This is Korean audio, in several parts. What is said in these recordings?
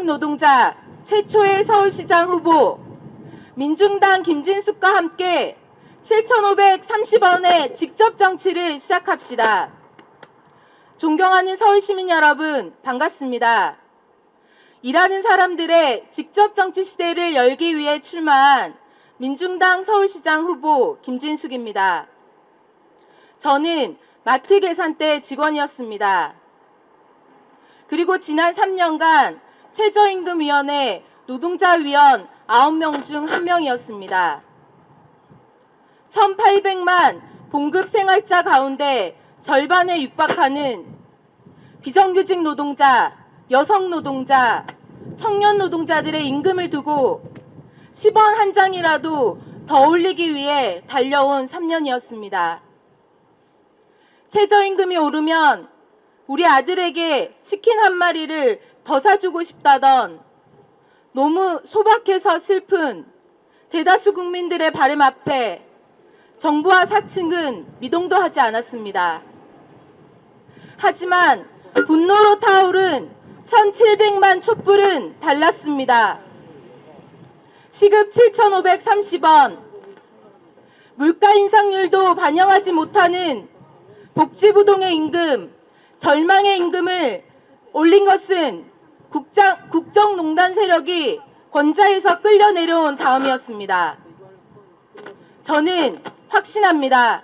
노동자 최초의 서울시장 후보 민중당 김진숙과 함께 7,530원의 직접 정치를 시작합시다. 존경하는 서울시민 여러분, 반갑습니다. 일하는 사람들의 직접 정치 시대를 열기 위해 출마한 민중당 서울시장 후보 김진숙입니다. 저는 마트 계산대 직원이었습니다. 그리고 지난 3년간 최저임금위원회 노동자위원 9명 중 1명이었습니다. 1,800만 봉급 생활자 가운데 절반에 육박하는 비정규직 노동자, 여성 노동자, 청년 노동자들의 임금을 두고 10원 한 장이라도 더 올리기 위해 달려온 3년이었습니다. 최저임금이 오르면 우리 아들에게 치킨 한 마리를 더 사주고 싶다던 너무 소박해서 슬픈 대다수 국민들의 바람 앞에 정부와 사측은 미동도 하지 않았습니다. 하지만 분노로 타오른 1,700만 촛불은 달랐습니다. 시급 7,530원, 물가 인상률도 반영하지 못하는 복지부동의 임금, 절망의 임금을 올린 것은 국정농단 세력이 권좌에서 끌려 내려온 다음이었습니다. 저는 확신합니다.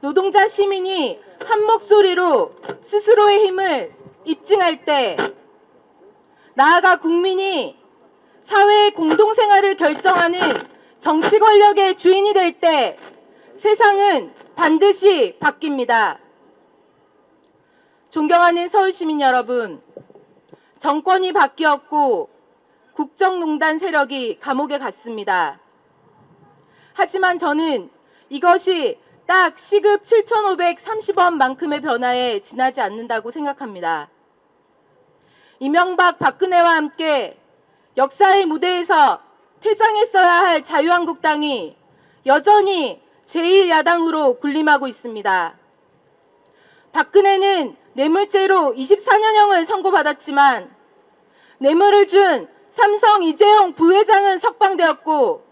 노동자 시민이 한 목소리로 스스로의 힘을 입증할 때, 나아가 국민이 사회의 공동생활을 결정하는 정치 권력의 주인이 될 때 세상은 반드시 바뀝니다. 존경하는 서울시민 여러분, 정권이 바뀌었고 국정농단 세력이 감옥에 갔습니다. 하지만 저는 이것이 딱 시급 7,530원만큼의 변화에 지나지 않는다고 생각합니다. 이명박 박근혜와 함께 역사의 무대에서 퇴장했어야 할 자유한국당이 여전히 제1야당으로 군림하고 있습니다. 박근혜는 뇌물죄로 24년형을 선고받았지만 뇌물을 준 삼성 이재용 부회장은 석방되었고,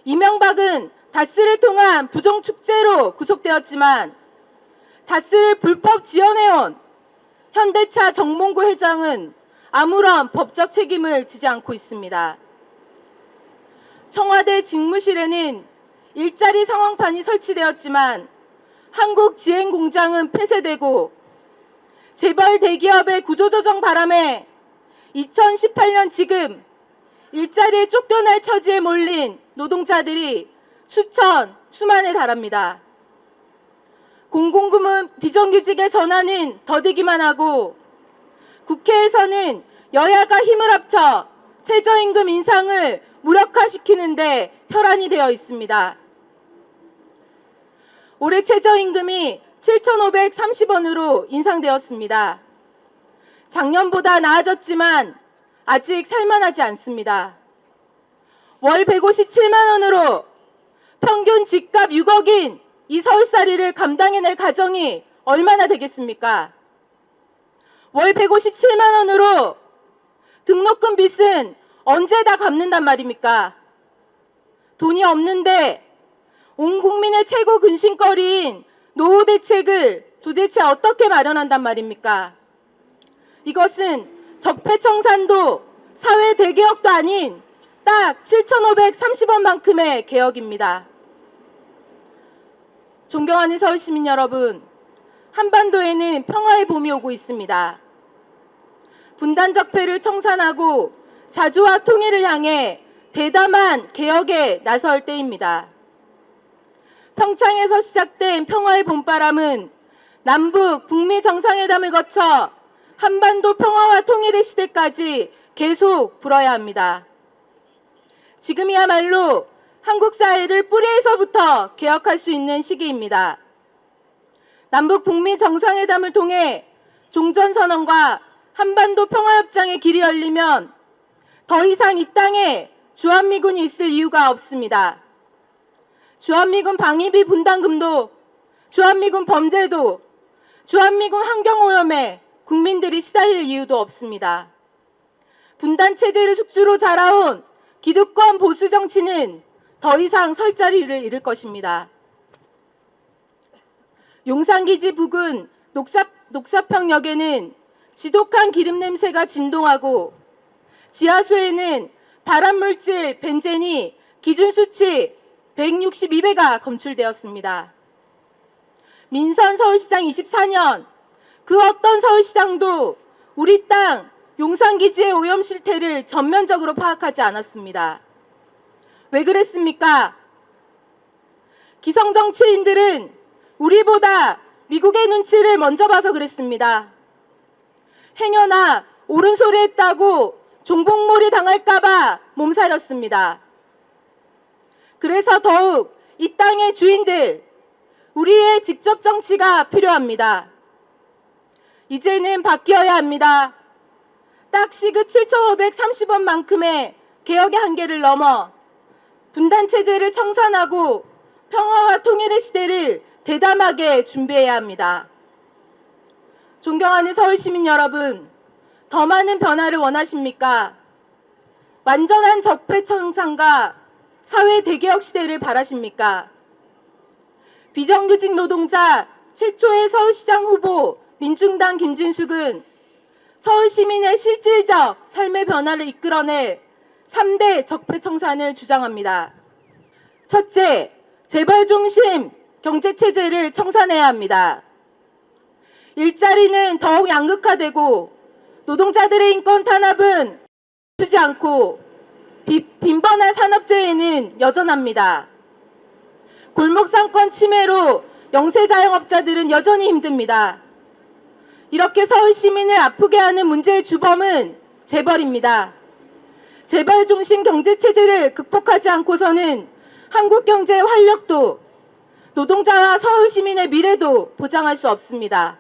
이명박은 다스를 통한 부정축제로 구속되었지만 다스를 불법 지원해온 현대차 정몽구 회장은 아무런 법적 책임을 지지 않고 있습니다. 청와대 직무실에는 일자리 상황판이 설치되었지만 한국지행공장은 폐쇄되고, 재벌 대기업의 구조조정 바람에 2018년 지금 일자리에 쫓겨날 처지에 몰린 노동자들이 수만에 달합니다. 공공부문 비정규직의 전환은 더디기만 하고, 국회에서는 여야가 힘을 합쳐 최저임금 인상을 무력화시키는데 혈안이 되어 있습니다. 올해 최저임금이 7,530원으로 인상되었습니다. 작년보다 나아졌지만 아직 살만하지 않습니다. 월 157만 원으로 평균 집값 6억인 이 서울살이를 감당해낼 가정이 얼마나 되겠습니까? 월 157만 원으로 등록금 빚은 언제 다 갚는단 말입니까? 돈이 없는데 온 국민의 최고 근심거리인 노후 대책을 도대체 어떻게 마련한단 말입니까? 이것은 적폐청산도 사회 대개혁도 아닌 딱 7,530원만큼의 개혁입니다. 존경하는 서울시민 여러분, 한반도에는 평화의 봄이 오고 있습니다. 분단적폐를 청산하고 자주와 통일을 향해 대담한 개혁에 나설 때입니다. 평창에서 시작된 평화의 봄바람은 남북 북미 정상회담을 거쳐 한반도 평화와 통일의 시대까지 계속 불어야 합니다. 지금이야말로 한국 사회를 뿌리에서부터 개혁할 수 있는 시기입니다. 남북 북미 정상회담을 통해 종전선언과 한반도 평화협정의 길이 열리면 더 이상 이 땅에 주한미군이 있을 이유가 없습니다. 주한미군 방위비 분담금도, 주한미군 범죄도, 주한미군 환경오염에 국민들이 시달릴 이유도 없습니다. 분단체제를 숙주로 자라온 기득권 보수 정치는 더 이상 설 자리를 잃을 것입니다. 용산기지 부근 녹사평역에는 지독한 기름 냄새가 진동하고 지하수에는 발암물질 벤젠이 기준 수치 162배가 검출되었습니다. 민선 서울시장 24년 그 어떤 서울시장도 우리 땅 용산기지의 오염 실태를 전면적으로 파악하지 않았습니다. 왜 그랬습니까? 기성정치인들은 우리보다 미국의 눈치를 먼저 봐서 그랬습니다. 행여나 옳은 소리 했다고 종북몰이 당할까봐 몸살렸습니다. 그래서 더욱 이 땅의 주인들, 우리의 직접 정치가 필요합니다. 이제는 바뀌어야 합니다. 딱 시급 7,530원만큼의 개혁의 한계를 넘어 분단체제를 청산하고 평화와 통일의 시대를 대담하게 준비해야 합니다. 존경하는 서울시민 여러분, 더 많은 변화를 원하십니까? 완전한 적폐 청산과 사회 대개혁 시대를 바라십니까? 비정규직 노동자 최초의 서울시장 후보 민중당 김진숙은 서울시민의 실질적 삶의 변화를 이끌어낼 3대 적폐 청산을 주장합니다. 첫째, 재벌 중심 경제체제를 청산해야 합니다. 일자리는 더욱 양극화되고 노동자들의 인권 탄압은 멈추지 않고 빈번한 산업재해는 여전합니다. 골목상권 침해로 영세자영업자들은 여전히 힘듭니다. 이렇게 서울 시민을 아프게 하는 문제의 주범은 재벌입니다. 재벌 중심 경제체제를 극복하지 않고서는 한국 경제의 활력도 노동자와 서울 시민의 미래도 보장할 수 없습니다.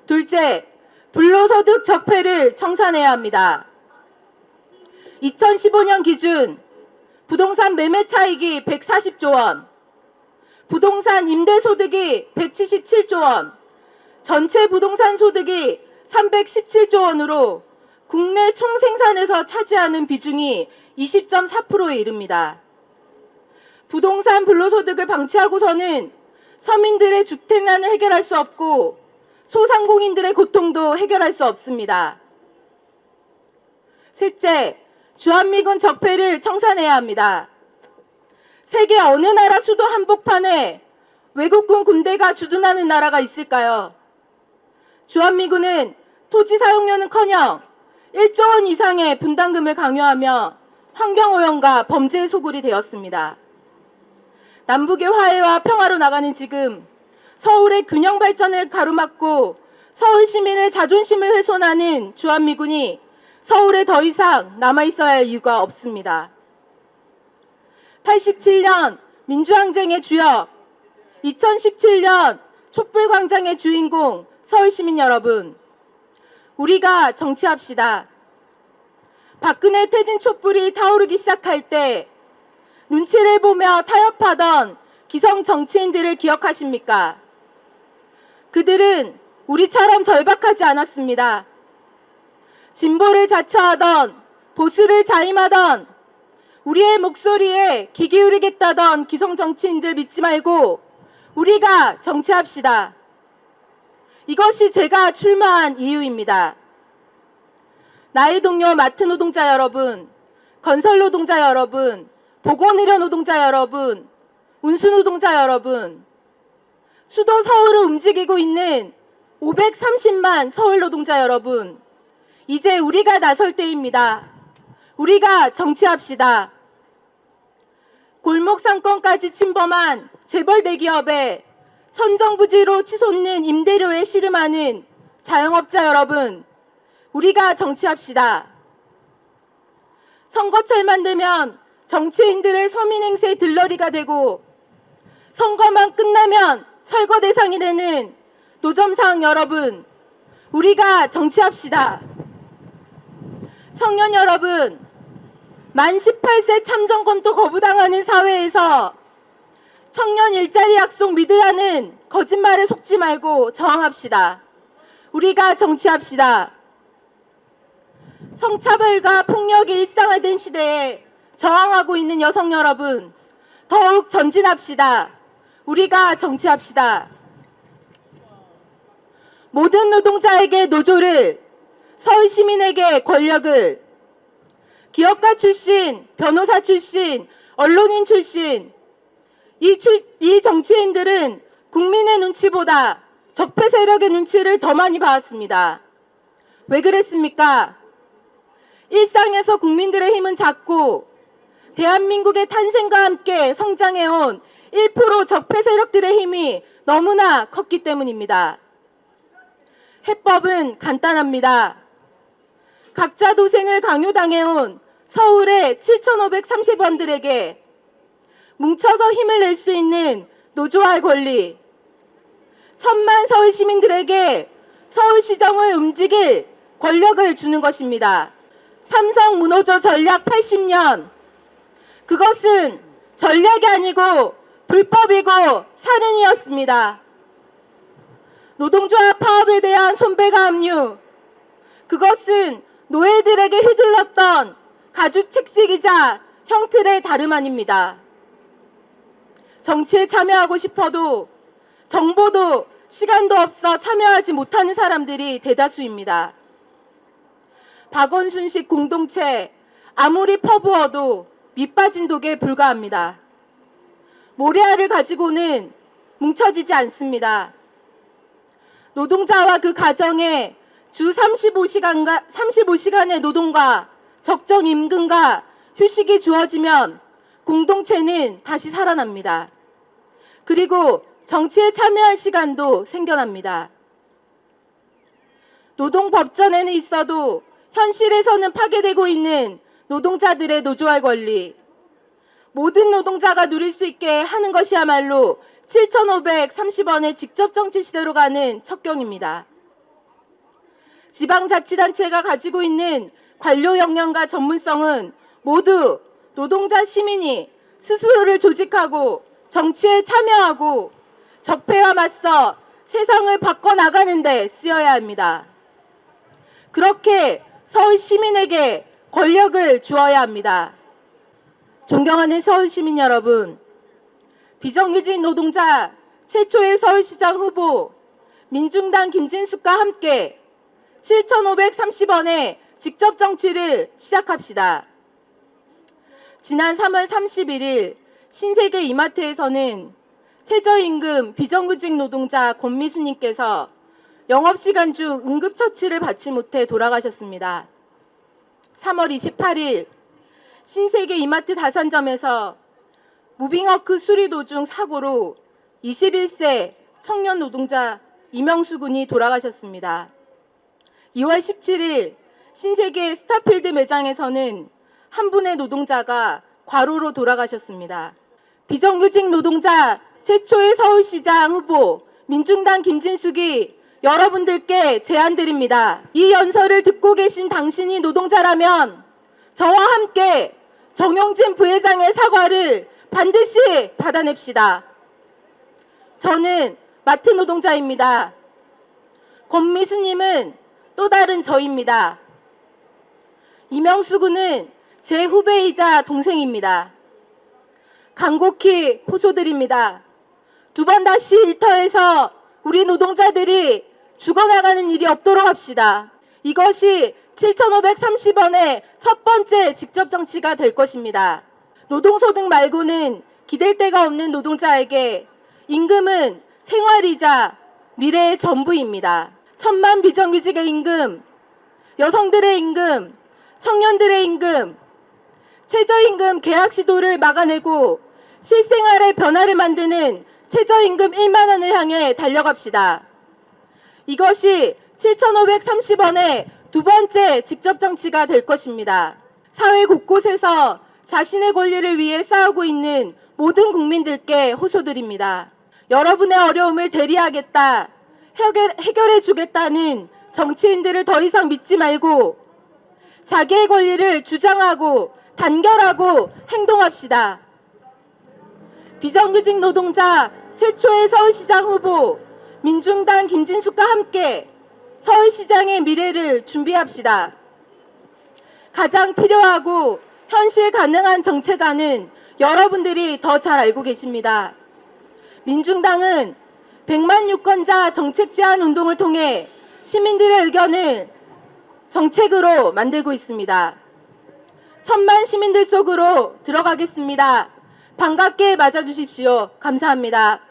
둘째, 불로소득 적폐를 청산해야 합니다. 2015년 기준 부동산 매매 차익이 140조 원, 부동산 임대소득이 177조 원, 전체 부동산 소득이 317조 원으로 국내 총생산에서 차지하는 비중이 20.4%에 이릅니다. 부동산 불로소득을 방치하고서는 서민들의 주택난을 해결할 수 없고 소상공인들의 고통도 해결할 수 없습니다. 셋째, 주한미군 적폐를 청산해야 합니다. 세계 어느 나라 수도 한복판에 외국군 군대가 주둔하는 나라가 있을까요? 주한미군은 토지 사용료는커녕 1조 원 이상의 분담금을 강요하며 환경오염과 범죄의 소굴이 되었습니다. 남북의 화해와 평화로 나가는 지금 서울의 균형 발전을 가로막고 서울 시민의 자존심을 훼손하는 주한미군이 서울에 더 이상 남아있어야 할 이유가 없습니다. 87년 민주항쟁의 주역, 2017년 촛불광장의 주인공 서울시민 여러분, 우리가 정치합시다. 박근혜 퇴진 촛불이 타오르기 시작할 때 눈치를 보며 타협하던 기성 정치인들을 기억하십니까? 그들은 우리처럼 절박하지 않았습니다. 진보를 자처하던 보수를 자임하던 우리의 목소리에 귀 기울이겠다던 기성 정치인들 믿지 말고 우리가 정치합시다. 이것이 제가 출마한 이유입니다. 나의 동료 마트 노동자 여러분, 건설 노동자 여러분, 보건의료 노동자 여러분, 운수 노동자 여러분, 수도 서울을 움직이고 있는 530만 서울 노동자 여러분, 이제 우리가 나설 때입니다. 우리가 정치합시다. 골목 상권까지 침범한 재벌 대기업에 천정부지로 치솟는 임대료에 씨름하는 자영업자 여러분, 우리가 정치합시다. 선거철만 되면 정치인들의 서민 행세의 들러리가 되고 선거만 끝나면 철거 대상이 되는 노점상 여러분, 우리가 정치합시다. 청년 여러분, 만 18세 참정권도 거부당하는 사회에서 청년 일자리 약속 믿으라는 거짓말에 속지 말고 저항합시다. 우리가 정치합시다. 성차별과 폭력이 일상화된 시대에 저항하고 있는 여성 여러분, 더욱 전진합시다. 우리가 정치합시다. 모든 노동자에게 노조를, 서울 시민에게 권력을, 기업가 출신, 변호사 출신, 언론인 출신, 이 정치인들은 국민의 눈치보다 적폐 세력의 눈치를 더 많이 봐왔습니다. 왜 그랬습니까? 일상에서 국민들의 힘은 작고 대한민국의 탄생과 함께 성장해온 1% 적폐 세력들의 힘이 너무나 컸기 때문입니다. 해법은 간단합니다. 각자 도생을 강요당해온 서울의 7,530원들에게 뭉쳐서 힘을 낼 수 있는 노조할 권리, 1,000만 서울 시민들에게 서울시정을 움직일 권력을 주는 것입니다. 삼성 무노조 전략 80년, 그것은 전략이 아니고 불법이고 살인이었습니다. 노동조합 파업에 대한 손배가 압류, 그것은 노예들에게 휘둘렀던 가죽 책찍이자 형틀의 다름 아닙니다. 정치에 참여하고 싶어도 정보도 시간도 없어 참여하지 못하는 사람들이 대다수입니다. 박원순식 공동체 아무리 퍼부어도 밑빠진 독에 불과합니다. 모래알을 가지고는 뭉쳐지지 않습니다. 노동자와 그 가정에 주 35시간의 노동과 적정 임금과 휴식이 주어지면 공동체는 다시 살아납니다. 그리고 정치에 참여할 시간도 생겨납니다. 노동법전에는 있어도 현실에서는 파괴되고 있는 노동자들의 노조할 권리, 모든 노동자가 누릴 수 있게 하는 것이야말로 7,530원의 직접 정치 시대로 가는 척경입니다. 지방자치단체가 가지고 있는 관료 역량과 전문성은 모두 노동자 시민이 스스로를 조직하고 정치에 참여하고 적폐와 맞서 세상을 바꿔나가는 데 쓰여야 합니다. 그렇게 서울 시민에게 권력을 주어야 합니다. 존경하는 서울 시민 여러분, 비정규직 노동자 최초의 서울시장 후보 민중당 김진숙과 함께 7,530원의 직접 정치를 시작합시다. 지난 3월 31일 신세계 이마트에서는 최저임금 비정규직 노동자 권미수님께서 영업시간 중 응급처치를 받지 못해 돌아가셨습니다. 3월 28일 신세계 이마트 다산점에서 무빙워크 수리 도중 사고로 21세 청년 노동자 이명수 군이 돌아가셨습니다. 2월 17일 신세계 스타필드 매장에서는 한 분의 노동자가 과로로 돌아가셨습니다. 비정규직 노동자 최초의 서울시장 후보 민중당 김진숙이 여러분들께 제안드립니다. 이 연설을 듣고 계신 당신이 노동자라면 저와 함께 정용진 부회장의 사과를 반드시 받아냅시다. 저는 마트 노동자입니다. 권미수님은 또 다른 저입니다. 이명수 군은 제 후배이자 동생입니다. 간곡히 호소드립니다. 두 번 다시 일터에서 우리 노동자들이 죽어나가는 일이 없도록 합시다. 이것이 7,530원의 첫 번째 직접 정치가 될 것입니다. 노동소득 말고는 기댈 데가 없는 노동자에게 임금은 생활이자 미래의 전부입니다. 1,000만 비정규직의 임금, 여성들의 임금, 청년들의 임금, 최저임금 계약 시도를 막아내고 실생활의 변화를 만드는 최저임금 1만 원을 향해 달려갑시다. 이것이 7,530원의 두 번째 직접 정치가 될 것입니다. 사회 곳곳에서 자신의 권리를 위해 싸우고 있는 모든 국민들께 호소드립니다. 여러분의 어려움을 대리하겠다, 해결해 주겠다는 정치인들을 더 이상 믿지 말고 자기의 권리를 주장하고 단결하고 행동합시다. 비정규직 노동자 최초의 서울시장 후보 민중당 김진숙과 함께 서울시장의 미래를 준비합시다. 가장 필요하고 현실 가능한 정책안은 여러분들이 더 잘 알고 계십니다. 민중당은 100만 유권자 정책 제안 운동을 통해 시민들의 의견을 정책으로 만들고 있습니다. 1000만 시민들 속으로 들어가겠습니다. 반갑게 맞아주십시오. 감사합니다.